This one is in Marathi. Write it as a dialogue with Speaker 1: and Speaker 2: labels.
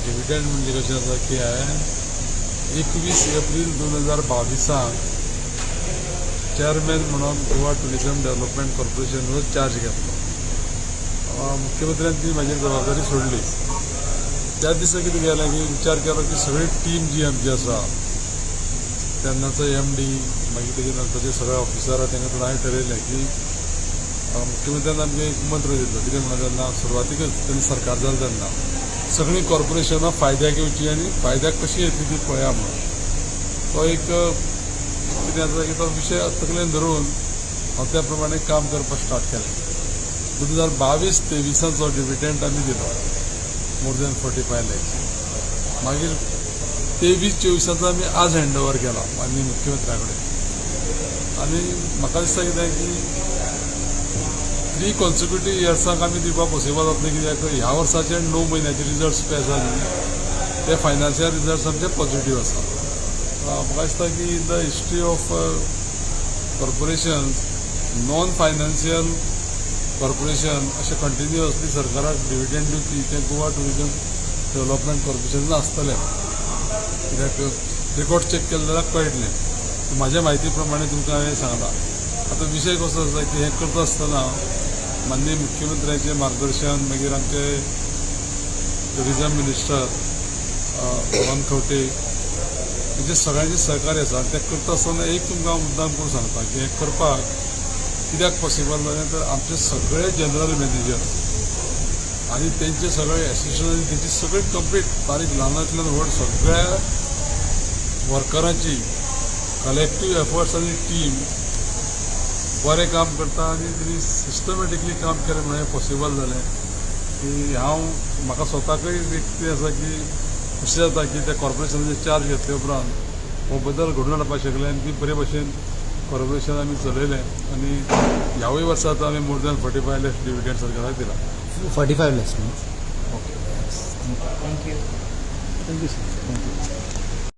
Speaker 1: डिविडंड म्हणजे कशें आसा की हांवें 21 एप्रील 2022 चेअरमॅन म्हणून गोवा टुरिझम डेव्हलपमेंट कॉर्पोरेशनचो चार्ज घेतलो. मुख्यमंत्र्यान ती म्हाजी जबाबदारी सोडली. त्या दिसा कितें केलें की विचार केलो की सगळी टीम जी आमची आसा तेन्नाचो MD मागीर तेजे नंतरचे सगळे ऑफिसर तेंका हांवें ठरयलें की मुख्यमंत्र्यान आमकां एक मंत्र दिलो. कितें म्हणून तेन्ना सुरवातीकच तेन्ना सरकार जालें तेन्ना सगळीं कॉर्पोरेशनां फायद्याक येवची आनी फायद्याक कशी येतली ती पळया म्हणून. तो एक कितें आसा की तो विशय तकलेन धरून हांव त्या प्रमाणे काम करपाक स्टार्ट केलें. 2022-23 डिविडंड आमी दिलो मोर दॅन 45 lakhs. मागीर 23-24 आमी आज हँडओव्हर केला माननीय मुख्यमंत्र्या कडेन. आनी म्हाका दिसता कितें की 3 कॉन्सिक्युटीव इयर्सांक आमी दिवपाक पॉसिबल जातलें. कित्याक ह्या वर्साचे 9 म्हयन्याचे रिजल्ट्स पळय आसा न्ही ते फायनान्शियल रिजल्ट्स आमचे पॉझिटीव आसा. म्हाका दिसता की in the history of corporations non financial corporation अशें कंटिन्युअसली सरकाराक डिविडंड दिवपी तें गोवा टुरिझम डेव्हलपमेंट कॉर्पोरेशन आसतलें. कित्याक रिकॉर्ड चॅक केले जाल्यार कळटलें. म्हाज्या म्हायती प्रमाणे तुमकां हांवें सांगलां. आतां विशय कसो आसा की हें करता आसतना माननीय मुख्यमंत्र्याचें मार्गदर्शन मागीर आमचे टुरिझम मिनिस्टर भवन खंवटे म्हणजे सगळ्यांचें सहकार्य आसा. आनी तें करता आसतना एक तुमकां हांव मुद्दाम करून सांगता की हें करपाक कित्याक पॉसिबल जालें तर आमचे सगळे जनरल मॅनेजर आनी तेंचे सगळे एसिस्टंट आनी तेंची सगळी कंप्लीट बारीक ल्हानांतल्यान व्हड सगळ्या वर्करांची कलेक्टीव एफर्ट्स आनी टीम बरें काम करता आनी तेणी सिस्टमॅटिकली काम केलें म्हणून पॉसिबल जालें. की हांव म्हाका स्वताकय एक कितें आसा की खुशी जाता की त्या कॉर्पोरेशनाचे चार्ज घेतले उपरांत हो बदल घडून हाडपाक शकले आनी ती बरे भशेन कॉर्पोरेशन आमी चलयलें. आनी ह्यावूय वर्सा आतां आमी मोर दॅन 45 lakhs डिविडंड सरकाराक दिला.
Speaker 2: 45 lakhs.
Speaker 1: Okay
Speaker 2: thank you.
Speaker 1: Thank you sir. Thank you.